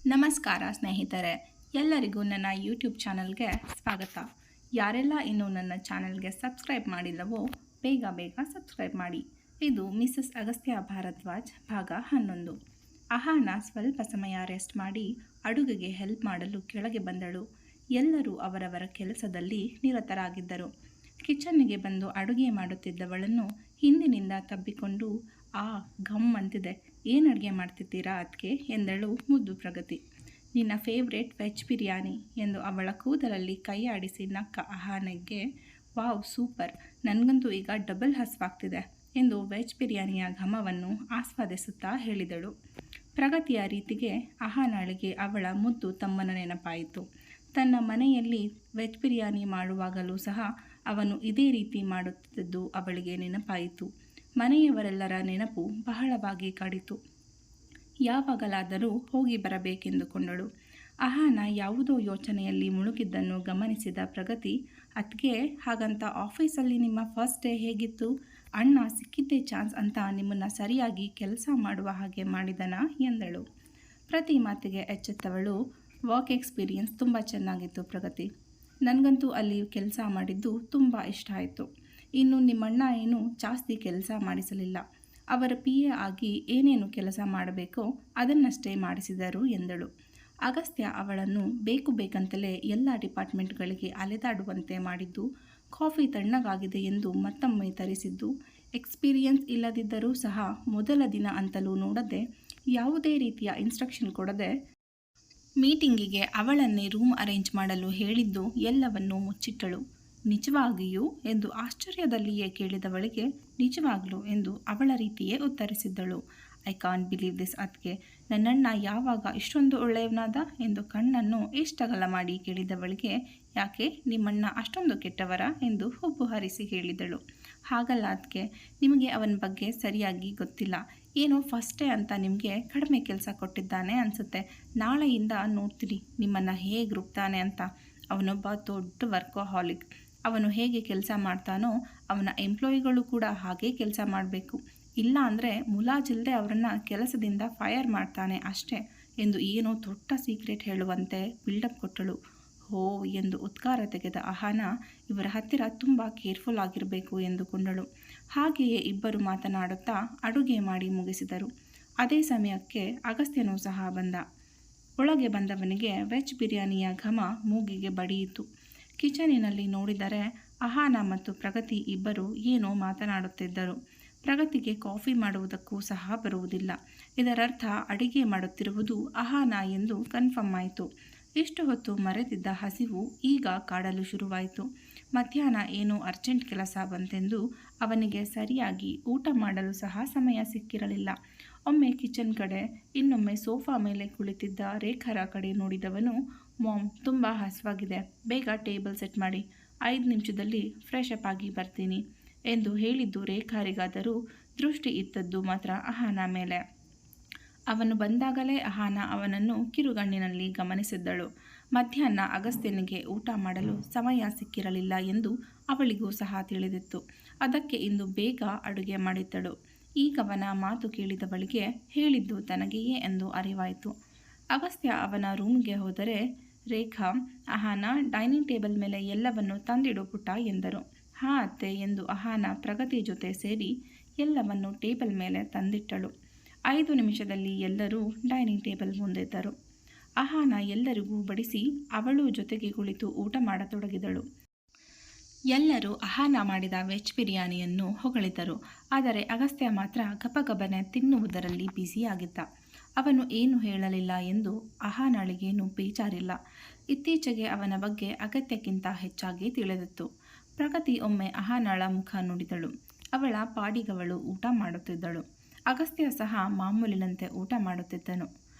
ನಮಸ್ಕಾರ ಸ್ನೇಹಿತರೆ, ಎಲ್ಲರಿಗೂ ನನ್ನ ಯೂಟ್ಯೂಬ್ ಚಾನಲ್ಗೆ ಸ್ವಾಗತ. ಯಾರೆಲ್ಲ ಇನ್ನೂ ನನ್ನ ಚಾನಲ್ಗೆ ಸಬ್ಸ್ಕ್ರೈಬ್ ಮಾಡಿಲ್ಲವೋ ಬೇಗ ಸಬ್ಸ್ಕ್ರೈಬ್ ಮಾಡಿ. ಇದು ಮಿಸಸ್ ಅಗಸ್ತ್ಯ ಭಾರದ್ವಾಜ್ ಭಾಗ 11. ಅಹಾನ ಸ್ವಲ್ಪ ಸಮಯ ರೆಸ್ಟ್ ಮಾಡಿ ಅಡುಗೆಗೆ ಹೆಲ್ಪ್ ಮಾಡಲು ಕೆಳಗೆ ಬಂದಳು. ಎಲ್ಲರೂ ಅವರವರ ಕೆಲಸದಲ್ಲಿ ನಿರತರಾಗಿದ್ದರು. ಕಿಚನ್ನಿಗೆ ಬಂದು ಅಡುಗೆ ಮಾಡುತ್ತಿದ್ದವಳನ್ನು ಹಿಂದಿನಿಂದ ತಬ್ಬಿಕೊಂಡು ಘಮ್ ಅಂತಿದೆ, ಏನು ಅಡುಗೆ ಮಾಡ್ತಿದ್ದೀರಾ ಅದಕ್ಕೆ ಎಂದಳು ಮುದ್ದು ಪ್ರಗತಿ. ನಿನ್ನ ಫೇವ್ರೇಟ್ ವೆಜ್ ಬಿರಿಯಾನಿ ಎಂದು ಅವಳ ಕೂದಲಲ್ಲಿ ಕೈ ಆಡಿಸಿ ನಕ್ಕ ಅಹಾನಿಗೆ, ವಾವ್ ಸೂಪರ್, ನನಗಂತೂ ಈಗ ಡಬಲ್ ಹಸ್ವಾಗ್ತಿದೆ ಎಂದು ವೆಜ್ ಬಿರಿಯಾನಿಯ ಘಮವನ್ನು ಆಸ್ವಾದಿಸುತ್ತಾ ಹೇಳಿದಳು. ಪ್ರಗತಿಯ ರೀತಿಗೆ ಅಹಾನಾಳಿಗೆ ಅವಳ ಮುದ್ದು ತಮ್ಮನ ನೆನಪಾಯಿತು. ತನ್ನ ಮನೆಯಲ್ಲಿ ವೆಜ್ ಬಿರಿಯಾನಿ ಮಾಡುವಾಗಲೂ ಸಹ ಅವನು ಇದೇ ರೀತಿ ಮಾಡುತ್ತಿದ್ದು ಅವಳಿಗೆ ನೆನಪಾಯಿತು. ಮನೆಯವರೆಲ್ಲರ ನೆನಪು ಬಹಳವಾಗಿ ಕಾಡಿತು. ಯಾವಾಗಲಾದರೂ ಹೋಗಿ ಬರಬೇಕೆಂದುಕೊಂಡಳು. ಅಹಾನ ಯಾವುದೋ ಯೋಚನೆಯಲ್ಲಿ ಮುಳುಗಿದ್ದನ್ನು ಗಮನಿಸಿದ ಪ್ರಗತಿ, ಅದಕ್ಕೆ ಹಾಗಂತ ಆಫೀಸಲ್ಲಿ ನಿಮ್ಮ ಫಸ್ಟ್ ಡೇ ಹೇಗಿತ್ತು? ಅಣ್ಣ ಸಿಕ್ಕಿದ್ದೇ ಚಾನ್ಸ್ ಅಂತ ನಿಮ್ಮನ್ನು ಸರಿಯಾಗಿ ಕೆಲಸ ಮಾಡುವ ಹಾಗೆ ಮಾಡಿದನಾ ಎಂದಳು. ಪ್ರತಿ ಮಾತಿಗೆ ಎಚ್ಚೆತ್ತವಳು, ವರ್ಕ್ ಎಕ್ಸ್ಪೀರಿಯನ್ಸ್ ತುಂಬ ಚೆನ್ನಾಗಿತ್ತು ಪ್ರಗತಿ. ನನಗಂತೂ ಅಲ್ಲಿ ಕೆಲಸ ಮಾಡಿದ್ದು ತುಂಬ ಇಷ್ಟ ಆಯಿತು. ಇನ್ನು ನಿಮ್ಮಣ್ಣ ಏನು ಜಾಸ್ತಿ ಕೆಲಸ ಮಾಡಿಸಲಿಲ್ಲ. ಅವರ PA ಆಗಿ ಏನೇನು ಕೆಲಸ ಮಾಡಬೇಕೋ ಅದನ್ನಷ್ಟೇ ಮಾಡಿಸಿದರು ಎಂದಳು. ಅಗಸ್ತ್ಯ ಅವಳನ್ನು ಬೇಕಂತಲೇ ಎಲ್ಲ ಡಿಪಾರ್ಟ್ಮೆಂಟ್ಗಳಿಗೆ ಅಲೆದಾಡುವಂತೆ ಮಾಡಿದ್ದು, ಕಾಫಿ ತಣ್ಣಗಾಗಿದೆ ಎಂದು ಮತ್ತೊಮ್ಮೆ ತರಿಸಿದ್ದು, ಎಕ್ಸ್ಪೀರಿಯನ್ಸ್ ಇಲ್ಲದಿದ್ದರೂ ಸಹ ಮೊದಲ ದಿನ ಅಂತಲೂ ನೋಡದೆ ಯಾವುದೇ ರೀತಿಯ ಇನ್ಸ್ಟ್ರಕ್ಷನ್ ಕೊಡದೆ ಮೀಟಿಂಗಿಗೆ ಅವಳನ್ನೇ ರೂಮ್ ಅರೇಂಜ್ ಮಾಡಲು ಹೇಳಿದ್ದು ಎಲ್ಲವನ್ನೂ ಮುಚ್ಚಿಟ್ಟಳು. ನಿಜವಾಗಿಯೂ ಎಂದು ಆಶ್ಚರ್ಯದಲ್ಲಿಯೇ ಕೇಳಿದವಳಿಗೆ, ನಿಜವಾಗ್ಲೂ ಎಂದು ಅವಳ ರೀತಿಯೇ ಉತ್ತರಿಸಿದ್ದಳು. ಐ ಕಾಂಟ್ ಬಿಲೀವ್ ದಿಸ್ ಅದಕ್ಕೆ, ನನ್ನಣ್ಣ ಯಾವಾಗ ಇಷ್ಟೊಂದು ಒಳ್ಳೆಯವನಾದ ಎಂದು ಕಣ್ಣನ್ನು ಇಷ್ಟಗಲ ಮಾಡಿ ಕೇಳಿದವಳಿಗೆ, ಯಾಕೆ ನಿಮ್ಮಣ್ಣ ಅಷ್ಟೊಂದು ಕೆಟ್ಟವರ ಎಂದು ಹುಬ್ಬು ಹರಿಸಿ ಹೇಳಿದಳು. ಹಾಗಲ್ಲ ಅದಕ್ಕೆ, ನಿಮಗೆ ಅವನ ಬಗ್ಗೆ ಸರಿಯಾಗಿ ಗೊತ್ತಿಲ್ಲ. ಏನೋ ಫಸ್ಟ್ ಡೇ ಅಂತ ನಿಮಗೆ ಕಡಿಮೆ ಕೆಲಸ ಕೊಟ್ಟಿದ್ದಾನೆ ಅನಿಸುತ್ತೆ. ನಾಳೆಯಿಂದ ನೋಡ್ತೀರಿ ನಿಮ್ಮನ್ನು ಹೇಗೆ ರುಬ್ತಾನೆ ಅಂತ. ಅವನೊಬ್ಬ ದೊಡ್ಡ ವರ್ಕೋಹಾಲಿಕ್. ಅವನು ಹೇಗೆ ಕೆಲಸ ಮಾಡ್ತಾನೋ ಅವನ ಎಂಪ್ಲಾಯಿಗಳು ಕೂಡ ಹಾಗೇ ಕೆಲಸ ಮಾಡಬೇಕು. ಇಲ್ಲ ಅಂದರೆ ಮುಲಾಜಿಲ್ಲದೆ ಅವರನ್ನು ಕೆಲಸದಿಂದ ಫೈರ್ ಮಾಡ್ತಾನೆ ಅಷ್ಟೇ ಎಂದು ಏನೋ ದೊಡ್ಡ ಸೀಕ್ರೆಟ್ ಹೇಳುವಂತೆ ಬಿಲ್ಡಪ್ ಕೊಟ್ಟಳು. ಹೋ ಎಂದು ಉದ್ಗಾರ ತೆಗೆದ ಅಹಾನ ಇವರ ಹತ್ತಿರ ತುಂಬ ಕೇರ್ಫುಲ್ ಆಗಿರಬೇಕು ಎಂದುಕೊಂಡಳು. ಹಾಗೆಯೇ ಇಬ್ಬರು ಮಾತನಾಡುತ್ತಾ ಅಡುಗೆ ಮಾಡಿ ಮುಗಿಸಿದರು. ಅದೇ ಸಮಯಕ್ಕೆ ಅಗಸ್ತ್ಯನೂ ಸಹ ಬಂದ. ಒಳಗೆ ಬಂದವನಿಗೆ ವೆಜ್ ಬಿರಿಯಾನಿಯ ಘಮ ಮೂಗಿಗೆ ಬಡಿಯಿತು. ಕಿಚನಿನಲ್ಲಿ ನೋಡಿದರೆ ಅಹಾನ ಮತ್ತು ಪ್ರಗತಿ ಇಬ್ಬರು ಏನೋ ಮಾತನಾಡುತ್ತಿದ್ದರು. ಪ್ರಗತಿಗೆ ಕಾಫಿ ಮಾಡುವುದಕ್ಕೂ ಸಹ ಬರುವುದಿಲ್ಲ. ಇದರರ್ಥ ಅಡಿಗೆ ಮಾಡುತ್ತಿರುವುದು ಅಹಾನ ಎಂದು ಕನ್ಫರ್ಮ್ ಆಯಿತು. ಇಷ್ಟು ಹೊತ್ತು ಮರೆತಿದ್ದ ಹಸಿವು ಈಗ ಕಾಡಲು ಶುರುವಾಯಿತು. ಮಧ್ಯಾಹ್ನ ಏನೋ ಅರ್ಜೆಂಟ್ ಕೆಲಸ ಬಂತೆಂದು ಅವನಿಗೆ ಸರಿಯಾಗಿ ಊಟ ಮಾಡಲು ಸಹ ಸಮಯ ಸಿಕ್ಕಿರಲಿಲ್ಲ. ಒಮ್ಮೆ ಕಿಚನ್ ಕಡೆ, ಇನ್ನೊಮ್ಮೆ ಸೋಫಾ ಮೇಲೆ ಕುಳಿತಿದ್ದ ರೇಖಾರ ಕಡೆ ನೋಡಿದವನು, ಮಾಮ್ ತುಂಬ ಹಸಿವಾಗಿದೆ, ಬೇಗ ಟೇಬಲ್ ಸೆಟ್ ಮಾಡಿ, 5 ನಿಮಿಷದಲ್ಲಿ ಫ್ರೆಶ್ ಅಪ್ ಆಗಿ ಬರ್ತೀನಿ ಎಂದು ಹೇಳಿದ್ದು ರೇಖಾರಿಗಾದರೂ ದೃಷ್ಟಿ ಇದ್ದದ್ದು ಮಾತ್ರ ಅಹಾನ ಮೇಲೆ. ಅವನು ಬಂದಾಗಲೇ ಅಹಾನ ಅವನನ್ನು ಕಿರುಗಣ್ಣಿನಲ್ಲಿ ಗಮನಿಸಿದ್ದಳು. ಮಧ್ಯಾಹ್ನ ಅಗಸ್ತ್ಯನಿಗೆ ಊಟ ಮಾಡಲು ಸಮಯ ಸಿಕ್ಕಿರಲಿಲ್ಲ ಎಂದು ಅವಳಿಗೂ ಸಹ ತಿಳಿದಿತ್ತು. ಅದಕ್ಕೆ ಇಂದು ಬೇಗ ಅಡುಗೆ ಮಾಡಿದ್ದಳು. ಈಗವನ ಮಾತು ಕೇಳಿದವಳಿಗೆ ಹೇಳಿದ್ದು ತನಗೆಯೇ ಎಂದು ಅರಿವಾಯಿತು. ಅಗಸ್ತ್ಯ ಅವನ ರೂಮ್ಗೆ ಹೋದರೆ ರೇಖಾ, ಅಹಾನ ಡೈನಿಂಗ್ ಟೇಬಲ್ ಮೇಲೆ ಎಲ್ಲವನ್ನು ತಂದಿಡು ಪುಟ್ಟ ಎಂದರು. ಹಾ ಅತ್ತೆ ಎಂದು ಅಹಾನ ಪ್ರಗತಿ ಜೊತೆ ಸೇರಿ ಎಲ್ಲವನ್ನು ಟೇಬಲ್ ಮೇಲೆ ತಂದಿಟ್ಟಳು. 5 ನಿಮಿಷದಲ್ಲಿ ಎಲ್ಲರೂ ಡೈನಿಂಗ್ ಟೇಬಲ್ ಮುಂದಿದ್ದರು. ಅಹಾನ ಎಲ್ಲರಿಗೂ ಬಡಿಸಿ ಅವಳು ಜೊತೆಗೆ ಕುಳಿತು ಊಟ ಮಾಡತೊಡಗಿದಳು. ಎಲ್ಲರೂ ಅಹಾನ ಮಾಡಿದ ವೆಜ್ ಬಿರಿಯಾನಿಯನ್ನು ಹೊಗಳಿದರು. ಆದರೆ ಅಗಸ್ತ್ಯ ಮಾತ್ರ ಗಬಗಬನೆ ತಿನ್ನುವುದರಲ್ಲಿ ಬ್ಯುಸಿಯಾಗಿದ್ದ. ಅವನು ಏನು ಹೇಳಲಿಲ್ಲ ಎಂದು ಅಹಾನಳಿಗೇನು ಬೇಜಾರಿಲ್ಲ. ಇತ್ತೀಚೆಗೆ ಅವನ ಬಗ್ಗೆ ಅಗತ್ಯಕ್ಕಿಂತ ಹೆಚ್ಚಾಗಿ ತಿಳಿದಿತ್ತು. ಪ್ರಗತಿ ಒಮ್ಮೆ ಅಹಾನಳ ಮುಖ ನೋಡಿದಳು. ಅವಳ ಪಾಡಿಗವಳು ಊಟ ಮಾಡುತ್ತಿದ್ದಳು. ಅಗಸ್ತ್ಯ ಸಹ ಮಾಮೂಲಿನಂತೆ ಊಟ ಮಾಡುತ್ತಿದ್ದನು.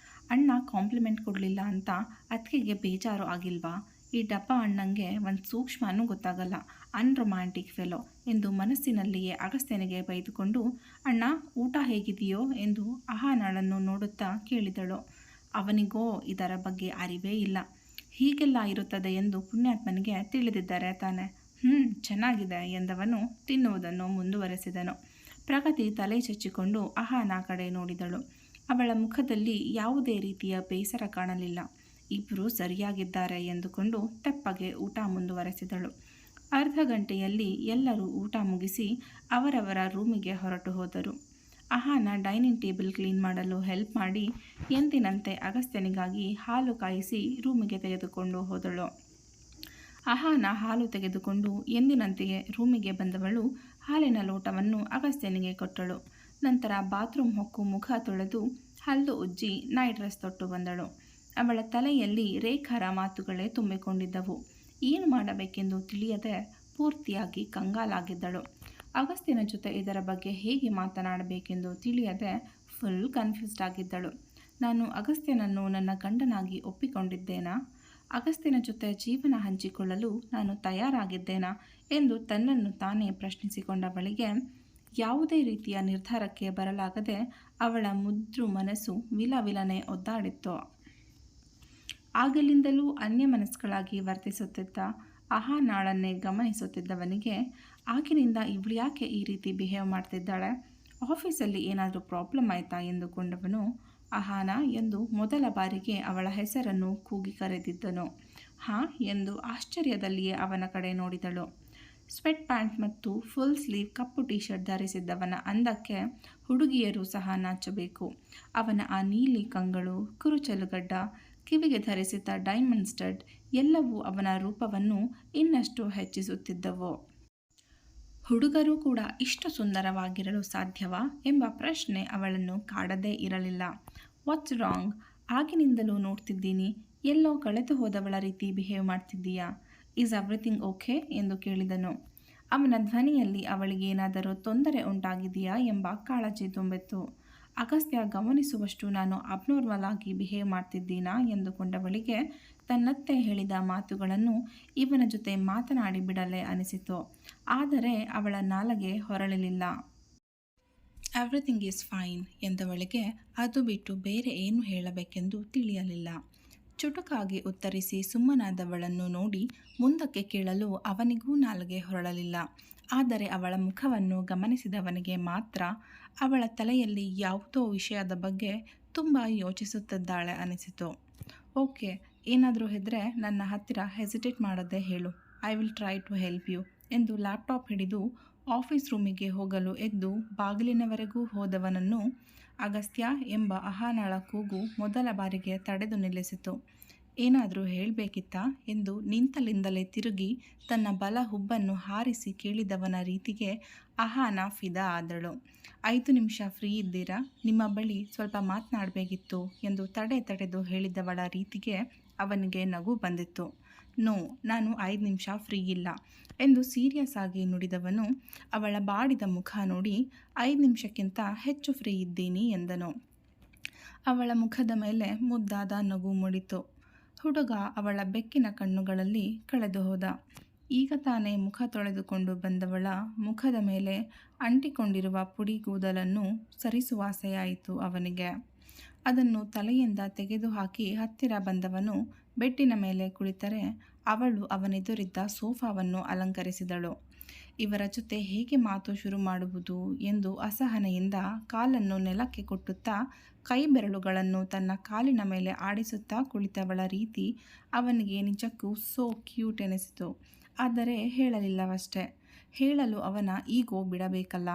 ಅಣ್ಣ ಕಾಂಪ್ಲಿಮೆಂಟ್ ಕೊಡಲಿಲ್ಲ ಅಂತ ಅತ್ತಿಗೆಗೆ ಬೇಜಾರು ಆಗಿಲ್ವಾ? ಈ ಡಬ್ಬ ಅಣ್ಣಂಗೆ ಒಂದು ಸೂಕ್ಷ್ಮನೂ ಗೊತ್ತಾಗಲ್ಲ, ಅನ್ರೊಮ್ಯಾಂಟಿಕ್ ಫೆಲೋ ಎಂದು ಮನಸ್ಸಿನಲ್ಲಿಯೇ ಅಗಸ್ತ್ಯನಿಗೆ ಬೈದುಕೊಂಡು, ಅಣ್ಣ ಊಟ ಹೇಗಿದೆಯೋ ಎಂದು ಅಹಾನಳನ್ನು ನೋಡುತ್ತಾ ಕೇಳಿದಳು. ಅವನಿಗೋ ಇದರ ಬಗ್ಗೆ ಅರಿವೇ ಇಲ್ಲ. ಹೀಗೆಲ್ಲ ಇರುತ್ತದೆ ಎಂದು ಪುಣ್ಯಾತ್ಮನಿಗೆ ತಿಳಿದಿದ್ದಾರೆ ತಾನೆ. ಚೆನ್ನಾಗಿದೆ ಎಂದವನು ತಿನ್ನುವುದನ್ನು ಮುಂದುವರೆಸಿದನು. ಪ್ರಗತಿ ತಲೆ ಚಚ್ಚಿಕೊಂಡು ಅಹಾನ ಕಡೆ ನೋಡಿದಳು. ಅವಳ ಮುಖದಲ್ಲಿ ಯಾವುದೇ ರೀತಿಯ ಬೇಸರ ಕಾಣಲಿಲ್ಲ. ಇಬ್ಬರೂ ಸರಿಯಾಗಿದ್ದಾರೆ ಎಂದುಕೊಂಡು ತೆಪ್ಪಗೆ ಊಟ ಮುಂದುವರೆಸಿದಳು. ಅರ್ಧ ಗಂಟೆಯಲ್ಲಿ ಎಲ್ಲರೂ ಊಟ ಮುಗಿಸಿ ಅವರವರ ರೂಮಿಗೆ ಹೊರಟು ಹೋದರು. ಅಹಾನ ಡೈನಿಂಗ್ ಟೇಬಲ್ ಕ್ಲೀನ್ ಮಾಡಲು ಹೆಲ್ಪ್ ಮಾಡಿ ಎಂದಿನಂತೆ ಅಗಸ್ತ್ಯನಿಗಾಗಿ ಹಾಲು ಕಾಯಿಸಿ ರೂಮಿಗೆ ತೆಗೆದುಕೊಂಡು ಹೋದಳು. ಅಹಾನ ಹಾಲು ತೆಗೆದುಕೊಂಡು ಎಂದಿನಂತೆಯೇ ರೂಮಿಗೆ ಬಂದವಳು ಹಾಲಿನ ಲೋಟವನ್ನು ಅಗಸ್ತ್ಯನಿಗೆ ಕೊಟ್ಟಳು. ನಂತರ ಬಾತ್ರೂಮ್ ಹೊಕ್ಕು ಮುಖ ತೊಳೆದು ಹಲ್ಲು ಉಜ್ಜಿ ನೈಟ್ ಡ್ರೆಸ್ ತೊಟ್ಟು ಬಂದಳು. ಅವಳ ತಲೆಯಲ್ಲಿ ರೇಖಾರ ಮಾತುಗಳೇ ತುಂಬಿಕೊಂಡಿದ್ದವು. ಏನು ಮಾಡಬೇಕೆಂದು ತಿಳಿಯದೆ ಪೂರ್ತಿಯಾಗಿ ಕಂಗಾಲಾಗಿದ್ದಳು. ಅಗಸ್ತ್ಯನ ಜೊತೆ ಇದರ ಬಗ್ಗೆ ಹೇಗೆ ಮಾತನಾಡಬೇಕೆಂದು ತಿಳಿಯದೆ ಫುಲ್ ಕನ್ಫ್ಯೂಸ್ಡ್ ಆಗಿದ್ದಳು. ನಾನು ಅಗಸ್ತ್ಯನನ್ನು ನನ್ನ ಗಂಡನಾಗಿ ಒಪ್ಪಿಕೊಂಡಿದ್ದೇನಾ? ಅಗಸ್ತ್ಯನ ಜೊತೆ ಜೀವನ ಹಂಚಿಕೊಳ್ಳಲು ನಾನು ತಯಾರಾಗಿದ್ದೇನಾ ಎಂದು ತನ್ನನ್ನು ತಾನೇ ಪ್ರಶ್ನಿಸಿಕೊಂಡವಳಿಗೆ ಯಾವುದೇ ರೀತಿಯ ನಿರ್ಧಾರಕ್ಕೆ ಬರಲಾಗದೆ ಅವಳ ಮುದ್ದು ಮನಸ್ಸು ವಿಲವಿಲನೆ ಒದ್ದಾಡಿತ್ತು. ಆಗಲಿಂದಲೂ ಅನ್ಯಮನಸ್ಕಳಾಗಿ ವರ್ತಿಸುತ್ತಿದ್ದ ಅಹಾನಾಳನ್ನೇ ಗಮನಿಸುತ್ತಿದ್ದವನಿಗೆ ಆಗಿನಿಂದ ಇವಳು ಯಾಕೆ ಈ ರೀತಿ ಬಿಹೇವ್ ಮಾಡ್ತಿದ್ದಾಳೆ, ಆಫೀಸಲ್ಲಿ ಏನಾದರೂ ಪ್ರಾಬ್ಲಮ್ ಆಯಿತಾ ಎಂದುಕೊಂಡವನು ಅಹಾನ ಎಂದು ಮೊದಲ ಬಾರಿಗೆ ಅವಳ ಹೆಸರನ್ನು ಕೂಗಿ ಕರೆದಿದ್ದನು. ಹಾಂ ಎಂದು ಆಶ್ಚರ್ಯದಲ್ಲಿಯೇ ಅವನ ಕಡೆ ನೋಡಿದಳು. ಸ್ವೆಟ್ ಪ್ಯಾಂಟ್ ಮತ್ತು ಫುಲ್ ಸ್ಲೀವ್ ಕಪ್ಪು ಟೀ ಶರ್ಟ್ ಧರಿಸಿದ್ದವನ ಅಂದಕ್ಕೆ ಹುಡುಗಿಯರು ಸಹ ನಾಚಬೇಕು. ಅವನ ಆ ನೀಲಿ ಕಂಗಳು, ಕುರುಚಲುಗಡ್ಡ, ಕಿವಿಗೆ ಧರಿಸಿದ್ದ ಡೈಮಂಡ್ ಸ್ಟಡ್ ಎಲ್ಲವೂ ಅವನ ರೂಪವನ್ನು ಇನ್ನಷ್ಟು ಹೆಚ್ಚಿಸುತ್ತಿದ್ದವು. ಹುಡುಗರು ಕೂಡ ಇಷ್ಟು ಸುಂದರವಾಗಿರಲು ಸಾಧ್ಯವಾ ಎಂಬ ಪ್ರಶ್ನೆ ಅವಳನ್ನು ಕಾಡದೇ ಇರಲಿಲ್ಲ. What's wrong? ಆಗಿನಿಂದಲೂ ನೋಡ್ತಿದ್ದೀನಿ, ಎಲ್ಲೋ ಕಳೆದು ಹೋದವಳ ರೀತಿ ಬಿಹೇವ್ ಮಾಡ್ತಿದ್ದೀಯಾ? ಈಸ್ ಎವ್ರಿಥಿಂಗ್ ಓಕೆ ಎಂದು ಕೇಳಿದನು. ಅವನ ಧ್ವನಿಯಲ್ಲಿ ಅವಳಿಗೆ ಏನಾದರೂ ತೊಂದರೆ ಉಂಟಾಗಿದೆಯಾ ಎಂಬ ಕಾಳಜಿ ತುಂಬಿತ್ತು. ಅಗಸ್ತ್ಯ ಗಮನಿಸುವಷ್ಟು ನಾನು ಅಬ್ನಾರ್ಮಲ್ ಆಗಿ ಬಿಹೇವ್ ಮಾಡ್ತಿದ್ದೀನಾ ಎಂದುಕೊಂಡವಳಿಗೆ ತನ್ನತ್ತೆ ಹೇಳಿದ ಮಾತುಗಳನ್ನು ಇವನ ಜೊತೆ ಮಾತನಾಡಿ ಬಿಡಲೇ ಅನಿಸಿತು. ಆದರೆ ಅವಳ ನಾಲಗೆ ಹೊರಳಲಿಲ್ಲ. ಎವ್ರಿಥಿಂಗ್ ಈಸ್ ಫೈನ್ ಎಂದವಳಿಗೆ ಅದು ಬಿಟ್ಟು ಬೇರೆ ಏನು ಹೇಳಬೇಕೆಂದು ತಿಳಿಯಲಿಲ್ಲ. ಚುಟುಕಾಗಿ ಉತ್ತರಿಸಿ ಸುಮ್ಮನಾದವಳನ್ನು ನೋಡಿ ಮುಂದಕ್ಕೆ ಕೇಳಲು ಅವನಿಗೂ ನಾಲಗೆ ಹೊರಳಲಿಲ್ಲ. ಆದರೆ ಅವಳ ಮುಖವನ್ನು ಗಮನಿಸಿದವನಿಗೆ ಮಾತ್ರ ಅವಳ ತಲೆಯಲ್ಲಿ ಯಾವುದೋ ವಿಷಯದ ಬಗ್ಗೆ ತುಂಬ ಯೋಚಿಸುತ್ತಿದ್ದಾಳೆ ಅನಿಸಿತು. ಓಕೆ, ಏನಾದರೂ ಇದ್ದರೆ ನನ್ನ ಹತ್ತಿರ ಹೆಸಿಟೇಟ್ ಮಾಡದೆ ಹೇಳು, I will try to help you ಎಂದು ಲ್ಯಾಪ್ಟಾಪ್ ಹಿಡಿದು ಆಫೀಸ್ ರೂಮಿಗೆ ಹೋಗಲು ಎದ್ದು ಬಾಗಿಲಿನವರೆಗೂ ಹೋದವನನ್ನು ಅಗಸ್ತ್ಯ ಎಂಬ ಅಹಾನಳ ಕೂಗು ಮೊದಲ ಬಾರಿಗೆ ತಡೆದು ನಿಲ್ಲಿಸಿತು. ಏನಾದರೂ ಹೇಳಬೇಕಿತ್ತಾ ಎಂದು ನಿಂತಲಿಂದಲೇ ತಿರುಗಿ ತನ್ನ ಬಲ ಹುಬ್ಬನ್ನು ಹಾರಿಸಿ ಕೇಳಿದವನ ರೀತಿಗೆ ಅಹಾನ ಫಿದಾ ಆದಳು. 5 ನಿಮಿಷ ಫ್ರೀ ಇದ್ದೀರಾ? ನಿಮ್ಮ ಬಳಿ ಸ್ವಲ್ಪ ಮಾತನಾಡಬೇಕಿತ್ತು ಎಂದು ತಡೆದು ಹೇಳಿದವಳ ರೀತಿಗೆ ಅವನಿಗೆ ನಗು ಬಂದಿತ್ತು. ನೋ, ನಾನು 5 ನಿಮಿಷ ಫ್ರೀ ಇಲ್ಲ ಎಂದು ಸೀರಿಯಸ್ ಆಗಿ ನುಡಿದವನು ಅವಳ ಬಾಡಿದ ಮುಖ ನೋಡಿ 5 ನಿಮಿಷಕ್ಕಿಂತ ಹೆಚ್ಚು ಫ್ರೀ ಇದ್ದೀನಿ ಎಂದನು. ಅವಳ ಮುಖದ ಮೇಲೆ ಮುದ್ದಾದ ನಗು ಮೂಡಿತು. ಹುಡುಗ ಅವಳ ಬೆಕ್ಕಿನ ಕಣ್ಣುಗಳಲ್ಲಿ ಕಳೆದು ಹೋದ. ಈಗ ತಾನೇ ಮುಖ ತೊಳೆದುಕೊಂಡು ಬಂದವಳ ಮುಖದ ಮೇಲೆ ಅಂಟಿಕೊಂಡಿರುವ ಪುಡಿ ಕೂದಲನ್ನು ಸರಿಸುವಾಸೆಯಾಯಿತು ಅವನಿಗೆ. ಅದನ್ನು ತಲೆಯಿಂದ ತೆಗೆದುಹಾಕಿ ಹತ್ತಿರ ಬಂದವನು ಬೆಡ್ಡಿನ ಮೇಲೆ ಕುಳಿತರೆ ಅವಳು ಅವನೆದುರಿದ್ದ ಸೋಫಾವನ್ನು ಅಲಂಕರಿಸಿದಳು. ಇವರ ಜೊತೆ ಹೇಗೆ ಮಾತು ಶುರು ಮಾಡುವುದು ಎಂದು ಅಸಹನೆಯಿಂದ ಕಾಲನ್ನು ನೆಲಕ್ಕೆ ಕೊಟ್ಟುತ್ತಾ ಕೈ ಬೆರಳುಗಳನ್ನು ತನ್ನ ಕಾಲಿನ ಮೇಲೆ ಆಡಿಸುತ್ತಾ ಕುಳಿತವಳ ರೀತಿ ಅವನಿಗೆ ನಿಜಕ್ಕೂ ಸೋ ಕ್ಯೂಟ್ ಎನಿಸಿತು. ಆದರೆ ಹೇಳಲಿಲ್ಲವಷ್ಟೇ. ಹೇಳಲು ಅವನ ಈಗೋ ಬಿಡಬೇಕಲ್ಲ.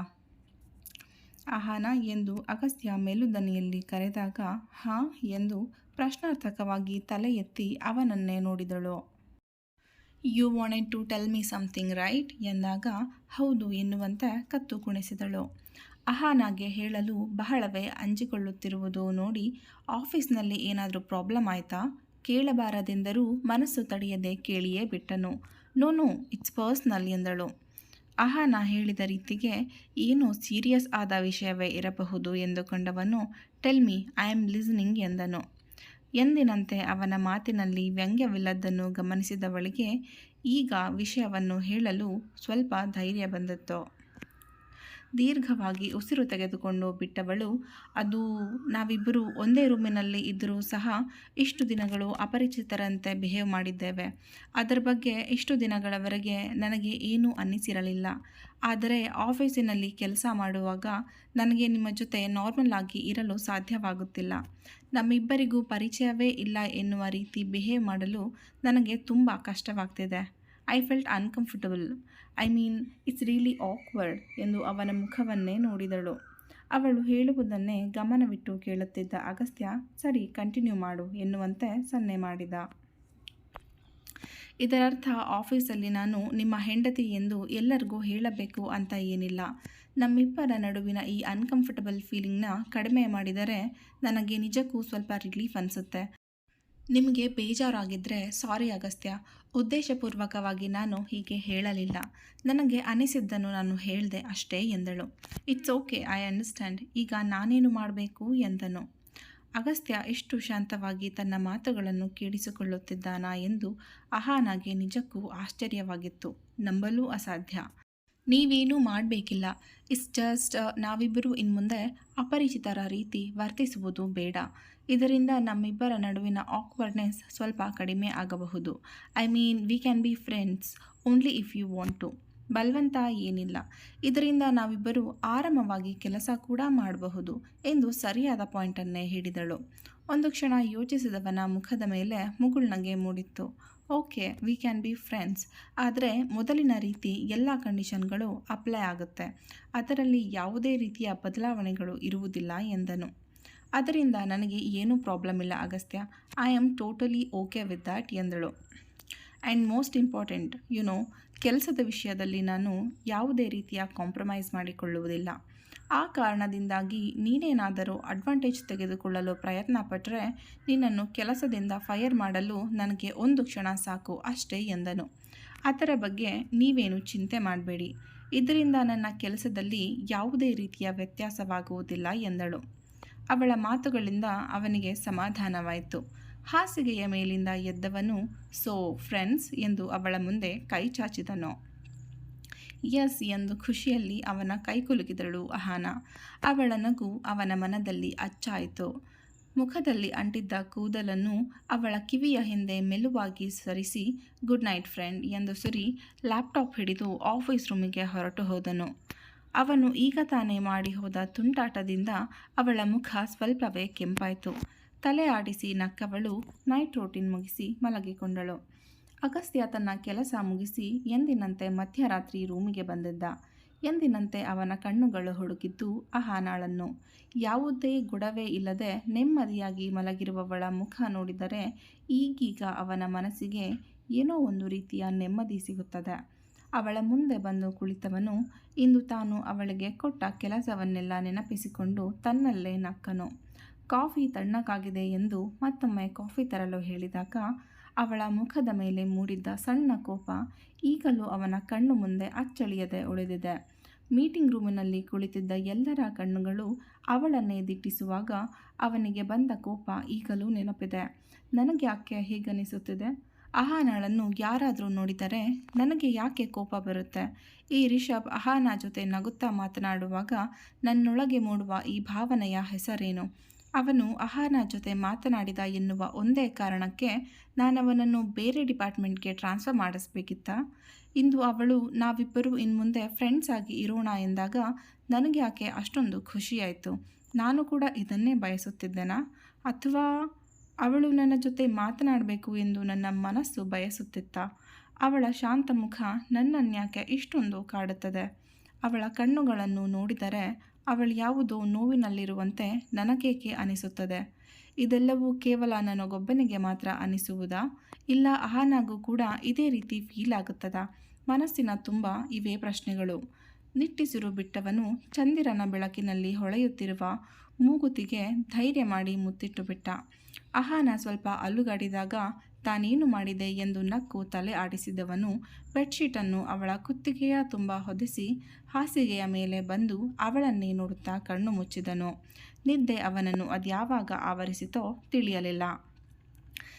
ಅಹಾನ ಎಂದು ಅಗಸ್ತ್ಯ ಮೆಲುದನಿಯಲ್ಲಿ ಕರೆದಾಗ ಹಾಂ ಎಂದು ಪ್ರಶ್ನಾರ್ಥಕವಾಗಿ ತಲೆ ಎತ್ತಿ ಅವನನ್ನೇ ನೋಡಿದಳು. You wanted to tell me something right ಎಂದಾಗ ಹೌದು ಎನ್ನುವಂತೆ ಕತ್ತು ಕುಣಿಸಿದಳು. ಅಹಾನಾಗೆ ಹೇಳಲು ಬಹಳವೇ ಅಂಜಿಕೊಳ್ಳುತ್ತಿರುವುದು ನೋಡಿ ಆಫೀಸ್ನಲ್ಲಿ ಏನಾದರೂ ಪ್ರಾಬ್ಲಮ್ ಆಯಿತಾ ಕೇಳಬಾರದೆಂದರೂ ಮನಸ್ಸು ತಡೆಯದೆ ಕೇಳಿಯೇ ಬಿಟ್ಟನು. ನೋ ಇಟ್ಸ್ ಪರ್ಸ್ನಲ್ ಎಂದಳು. ಅಹಾನ ಹೇಳಿದ ರೀತಿಗೆ ಏನೋ ಸೀರಿಯಸ್ ಆದ ವಿಷಯವೇ ಇರಬಹುದು ಎಂದುಕೊಂಡವನು tell me, I am listening ಎಂದನು. ಎಂದಿನಂತೆ ಅವನ ಮಾತಿನಲ್ಲಿ ವ್ಯಂಗ್ಯವಿಲ್ಲದನ್ನು ಗಮನಿಸಿದವಳಿಗೆ ಈಗ ವಿಷಯವನ್ನು ಹೇಳಲು ಸ್ವಲ್ಪ ಧೈರ್ಯ ಬಂದಿತ್ತು. ದೀರ್ಘವಾಗಿ ಉಸಿರು ತೆಗೆದುಕೊಂಡು ಬಿಟ್ಟವಳು, ಅದು ನಾವಿಬ್ಬರು ಒಂದೇ ರೂಮಿನಲ್ಲಿ ಇದ್ದರೂ ಸಹ ಇಷ್ಟು ದಿನಗಳು ಅಪರಿಚಿತರಂತೆ ಬಿಹೇವ್ ಮಾಡಿದ್ದೇವೆ. ಅದರ ಬಗ್ಗೆ ಇಷ್ಟು ದಿನಗಳವರೆಗೆ ನನಗೆ ಏನೂ ಅನ್ನಿಸಿರಲಿಲ್ಲ. ಆದರೆ ಆಫೀಸಿನಲ್ಲಿ ಕೆಲಸ ಮಾಡುವಾಗ ನನಗೆ ನಿಮ್ಮ ಜೊತೆ ನಾರ್ಮಲ್ ಆಗಿ ಇರಲು ಸಾಧ್ಯವಾಗುತ್ತಿಲ್ಲ. ನಮ್ಮಿಬ್ಬರಿಗೂ ಪರಿಚಯವೇ ಇಲ್ಲ ಎನ್ನುವ ರೀತಿ ಬಿಹೇವ್ ಮಾಡಲು ನನಗೆ ತುಂಬ ಕಷ್ಟವಾಗ್ತಿದೆ. I felt uncomfortable. It's really awkward ಎಂದು ಅವನ ಮುಖವನ್ನೇ ನೋಡಿದಳು. ಅವಳು ಹೇಳುವುದನ್ನೇ ಗಮನವಿಟ್ಟು ಕೇಳುತ್ತಿದ್ದ ಅಗಸ್ತ್ಯ, ಸರಿ ಕಂಟಿನ್ಯೂ ಮಾಡು ಎನ್ನುವಂತೆ ಸನ್ನೆ ಮಾಡಿದ. ಇದರರ್ಥ ಆಫೀಸಲ್ಲಿ ನಾನು ನಿಮ್ಮ ಹೆಂಡತಿ ಎಂದು ಎಲ್ಲರಿಗೂ ಹೇಳಬೇಕು ಅಂತ ಏನಿಲ್ಲ. ನಮ್ಮಿಬ್ಬರ ನಡುವಿನ ಈ ಅನ್ಕಂಫರ್ಟಬಲ್ ಫೀಲಿಂಗ್ನ ಕಡಿಮೆ ಮಾಡಿದರೆ ನನಗೆ ನಿಜಕ್ಕೂ ಸ್ವಲ್ಪ ರಿಲೀಫ್ ಅನಿಸುತ್ತೆ. ನಿಮಗೆ ಬೇಜಾರಾಗಿದ್ದರೆ ಸಾರಿ ಅಗಸ್ತ್ಯ, ಉದ್ದೇಶಪೂರ್ವಕವಾಗಿ ನಾನು ಹೀಗೆ ಹೇಳಲಿಲ್ಲ. ನನಗೆ ಅನಿಸಿದ್ದನ್ನು ನಾನು ಹೇಳಿದೆ ಅಷ್ಟೇ ಎಂದಳು. It's okay, I understand. ಈಗ ನಾನೇನು ಮಾಡಬೇಕು ಎಂದನು. ಅಗಸ್ತ್ಯ ಇಷ್ಟು ಶಾಂತವಾಗಿ ತನ್ನ ಮಾತುಗಳನ್ನು ಕೇಳಿಸಿಕೊಳ್ಳುತ್ತಿದ್ದಾನಾ ಎಂದು ಅಹಾನಾಗೆ ನಿಜಕ್ಕೂ ಆಶ್ಚರ್ಯವಾಗಿತ್ತು. ನಂಬಲೂ ಅಸಾಧ್ಯ. ನೀವೇನೂ ಮಾಡಬೇಕಿಲ್ಲ. ಇಟ್ಸ್ ಜಸ್ಟ್ ನಾವಿಬ್ಬರೂ ಇನ್ಮುಂದೆ ಅಪರಿಚಿತರ ರೀತಿ ವರ್ತಿಸುವುದು ಬೇಡ. ಇದರಿಂದ ನಮ್ಮಿಬ್ಬರ ನಡುವಿನ ಆಕ್ವರ್ಡ್ನೆಸ್ ಸ್ವಲ್ಪ ಕಡಿಮೆ ಆಗಬಹುದು. We can be friends only if you want to. ಬಲವಂತ ಏನಿಲ್ಲ. ಇದರಿಂದ ನಾವಿಬ್ಬರೂ ಆರಾಮವಾಗಿ ಕೆಲಸ ಕೂಡ ಮಾಡಬಹುದು ಎಂದು ಸರಿಯಾದ ಪಾಯಿಂಟನ್ನೇ ಹಿಡಿದಳು. ಒಂದು ಕ್ಷಣ ಯೋಚಿಸಿದವನ ಮುಖದ ಮೇಲೆ ಮುಗುಳ್ನಗೆ ಮೂಡಿತ್ತು. Okay, we can be friends. ಆದರೆ ಮೊದಲಿನ ರೀತಿ ಎಲ್ಲ ಕಂಡೀಷನ್ಗಳು ಅಪ್ಲೈ ಆಗುತ್ತೆ. ಅದರಲ್ಲಿ ಯಾವುದೇ ರೀತಿಯ ಬದಲಾವಣೆಗಳು ಇರುವುದಿಲ್ಲ ಎಂದನು. ಅದರಿಂದ ನನಗೆ ಏನೂ ಪ್ರಾಬ್ಲಮ್ ಇಲ್ಲ Agastya. I am totally okay with that ಎಂದಳು. ಆ್ಯಂಡ್ ಮೋಸ್ಟ್ ಇಂಪಾರ್ಟೆಂಟ್ ಕೆಲಸದ ವಿಷಯದಲ್ಲಿ ನಾನು ಯಾವುದೇ ರೀತಿಯ ಕಾಂಪ್ರಮೈಸ್ ಮಾಡಿಕೊಳ್ಳುವುದಿಲ್ಲ. ಆ ಕಾರಣದಿಂದಾಗಿ ನೀನೇನಾದರೂ ಅಡ್ವಾಂಟೇಜ್ ತೆಗೆದುಕೊಳ್ಳಲು ಪ್ರಯತ್ನ ಪಟ್ಟರೆ ನಿನ್ನನ್ನು ಕೆಲಸದಿಂದ ಫೈರ್ ಮಾಡಲು ನನಗೆ ಒಂದು ಕ್ಷಣ ಸಾಕು ಅಷ್ಟೇ ಎಂದನು. ಅದರ ಬಗ್ಗೆ ನೀವೇನು ಚಿಂತೆ ಮಾಡಬೇಡಿ. ಇದರಿಂದ ನನ್ನ ಕೆಲಸದಲ್ಲಿ ಯಾವುದೇ ರೀತಿಯ ವ್ಯತ್ಯಾಸವಾಗುವುದಿಲ್ಲ ಎಂದಳು. ಅವಳ ಮಾತುಗಳಿಂದ ಅವನಿಗೆ ಸಮಾಧಾನವಾಯಿತು. ಹಾಸಿಗೆಯ ಮೇಲಿಂದ ಎದ್ದವನು, ಸೋ ಫ್ರೆಂಡ್ಸ್ ಎಂದು ಅವಳ ಮುಂದೆ ಕೈ ಚಾಚಿದನು. ಯಸ್ ಎಂದು ಖುಷಿಯಲ್ಲಿ ಅವನ ಕೈ ಕುಲುಕಿದಳು ಅಹಾನ. ಅವಳ ನಗು ಅವನ ಮನದಲ್ಲಿ ಅಚ್ಚಾಯಿತು. ಮುಖದಲ್ಲಿ ಅಂಟಿದ್ದ ಕೂದಲನ್ನು ಅವಳ ಕಿವಿಯ ಹಿಂದೆ ಮೆಲುವಾಗಿ ಸರಿಸಿ ಗುಡ್ ನೈಟ್ ಫ್ರೆಂಡ್ ಎಂದು ಸುರಿ ಲ್ಯಾಪ್ಟಾಪ್ ಹಿಡಿದು ಆಫೀಸ್ ರೂಮಿಗೆ ಹೊರಟು ಹೋದನು. ಅವನು ಈಗ ತಾನೇ ಮಾಡಿ ಹೋದ ತುಂಟಾಟದಿಂದ ಅವಳ ಮುಖ ಸ್ವಲ್ಪವೇ ಕೆಂಪಾಯಿತು. ತಲೆ ಆಡಿಸಿ ನಕ್ಕವಳು ನೈಟ್ ರೂಟೀನ್ ಮುಗಿಸಿ ಮಲಗಿಕೊಂಡಳು. ಅಗಸ್ತ್ಯ ತನ್ನ ಕೆಲಸ ಮುಗಿಸಿ ಎಂದಿನಂತೆ ಮಧ್ಯರಾತ್ರಿ ರೂಮಿಗೆ ಬಂದಿದ್ದ. ಎಂದಿನಂತೆ ಅವನ ಕಣ್ಣುಗಳು ಹುಡುಕಿದ್ದು ಅಹಾನಾಳನ್ನು. ಯಾವುದೇ ಗೊಡವೆ ಇಲ್ಲದೆ ನೆಮ್ಮದಿಯಾಗಿ ಮಲಗಿರುವವಳ ಮುಖ ನೋಡಿದರೆ ಈಗೀಗ ಅವನ ಮನಸ್ಸಿಗೆ ಏನೋ ಒಂದು ರೀತಿಯ ನೆಮ್ಮದಿ ಸಿಗುತ್ತದೆ. ಅವಳ ಮುಂದೆ ಬಂದು ಕುಳಿತವನು ಇಂದು ತಾನು ಅವಳಿಗೆ ಕೊಟ್ಟ ಕೆಲಸವನ್ನೆಲ್ಲ ನೆನಪಿಸಿಕೊಂಡು ತನ್ನಲ್ಲೇ ನಕ್ಕನು. ಕಾಫಿ ತಣ್ಣಗಾಗಿದೆ ಎಂದು ಮತ್ತೊಮ್ಮೆ ಕಾಫಿ ತರಲು ಹೇಳಿದಾಗ ಅವಳ ಮುಖದ ಮೇಲೆ ಮೂಡಿದ್ದ ಸಣ್ಣ ಕೋಪ ಈಗಲೂ ಅವನ ಕಣ್ಣು ಮುಂದೆ ಅಚ್ಚಳಿಯದೆ ಉಳಿದಿದೆ. ಮೀಟಿಂಗ್ ರೂಮಿನಲ್ಲಿ ಕುಳಿತಿದ್ದ ಎಲ್ಲರ ಕಣ್ಣುಗಳು ಅವಳನ್ನೇ ದಿಟ್ಟಿಸುವಾಗ ಅವನಿಗೆ ಬಂದ ಕೋಪ ಈಗಲೂ ನೆನಪಿದೆ. ನನಗೆ ಯಾಕೆ ಹೀಗನಿಸುತ್ತಿದೆ? ಅಹಾನಾಳನ್ನು ಯಾರಾದರೂ ನೋಡಿದರೆ ನನಗೆ ಯಾಕೆ ಕೋಪ ಬರುತ್ತೆ? ಈ ರಿಷಬ್ ಅಹಾನ ಜೊತೆ ನಗುತ್ತಾ ಮಾತನಾಡುವಾಗ ನನ್ನೊಳಗೆ ಮೂಡುವ ಈ ಭಾವನೆಯ ಹೆಸರೇನು? ಅವನು ಅಹಾನ ಜೊತೆ ಮಾತನಾಡಿದ ಎನ್ನುವ ಒಂದೇ ಕಾರಣಕ್ಕೆ ನಾನವನನ್ನು ಬೇರೆ ಡಿಪಾರ್ಟ್ಮೆಂಟ್ಗೆ ಟ್ರಾನ್ಸ್ಫರ್ ಮಾಡಿಸ್ಬೇಕಿತ್ತಾ? ಇಂದು ಅವಳು ನಾವಿಬ್ಬರೂ ಇನ್ಮುಂದೆ ಫ್ರೆಂಡ್ಸ್ ಆಗಿ ಇರೋಣ ಎಂದಾಗ ನನಗೆ ಯಾಕೆ ಅಷ್ಟೊಂದು ಖುಷಿಯಾಯಿತು? ನಾನು ಕೂಡ ಇದನ್ನೇ ಬಯಸುತ್ತಿದ್ದೆನಾ? ಅಥವಾ ಅವಳು ನನ್ನ ಜೊತೆ ಮಾತನಾಡಬೇಕು ಎಂದು ನನ್ನ ಮನಸ್ಸು ಬಯಸುತ್ತಿತ್ತ? ಅವಳ ಶಾಂತ ಮುಖ ನನ್ನನ್ಯಾಕೆ ಇಷ್ಟೊಂದು ಕಾಡುತ್ತದೆ? ಅವಳ ಕಣ್ಣುಗಳನ್ನು ನೋಡಿದರೆ ಅವಳು ಯಾವುದೋ ನೋವಿನಲ್ಲಿರುವಂತೆ ನನಗೇಕೆ ಅನಿಸುತ್ತದೆ? ಇದೆಲ್ಲವೂ ಕೇವಲ ನನಗೊಬ್ಬನಿಗೆ ಮಾತ್ರ ಅನಿಸುವುದಾ? ಇಲ್ಲ ಅಹಾನಾಗೂ ಕೂಡ ಇದೇ ರೀತಿ ಫೀಲ್ ಆಗುತ್ತದಾ? ಮನಸ್ಸಿನ ತುಂಬ ಇವೇ ಪ್ರಶ್ನೆಗಳು. ನಿಟ್ಟಿಸಿರು ಬಿಟ್ಟವನು ಚಂದಿರನ ಬೆಳಕಿನಲ್ಲಿ ಹೊಳೆಯುತ್ತಿರುವ ಮೂಗುತಿಗೆ ಧೈರ್ಯ ಮಾಡಿ ಮುತ್ತಿಟ್ಟು ಬಿಟ್ಟ. ಅಹಾನ ಸ್ವಲ್ಪ ಅಲುಗಾಡಿದಾಗ ತಾನೇನು ಮಾಡಿದೆ ಎಂದು ನಕ್ಕು ತಲೆ ಆಡಿಸಿದವನು ಬೆಡ್ಶೀಟನ್ನು ಅವಳ ಕುತ್ತಿಗೆಯ ತುಂಬ ಹೊದಿಸಿ ಹಾಸಿಗೆಯ ಮೇಲೆ ಬಂದು ಅವಳನ್ನೇ ನೋಡುತ್ತಾ ಕಣ್ಣು ಮುಚ್ಚಿದನು. ನಿದ್ದೆ ಅವನನ್ನು ಅದ್ಯಾವಾಗ ಆವರಿಸಿತೋ ತಿಳಿಯಲಿಲ್ಲ.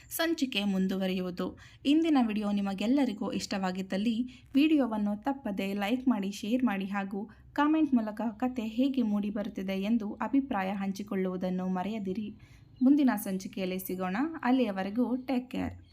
ಸಂಚಿಕೆ ಮುಂದುವರಿಯುವುದು. ಇಂದಿನ ವಿಡಿಯೋ ನಿಮಗೆಲ್ಲರಿಗೂ ಇಷ್ಟವಾಗಿದ್ದಲ್ಲಿ ವಿಡಿಯೋವನ್ನು ತಪ್ಪದೆ ಲೈಕ್ ಮಾಡಿ, ಶೇರ್ ಮಾಡಿ ಹಾಗೂ ಕಾಮೆಂಟ್ ಮೂಲಕ ಕತೆ ಹೇಗೆ ಮೂಡಿ ಬರುತ್ತಿದೆ ಎಂದು ಅಭಿಪ್ರಾಯ ಹಂಚಿಕೊಳ್ಳುವುದನ್ನು ಮರೆಯದಿರಿ. ಮುಂದಿನ ಸಂಚಿಕೆಯಲ್ಲಿ ಸಿಗೋಣ. ಅಲ್ಲಿಯವರೆಗೂ ಟೇಕ್ ಕೇರ್.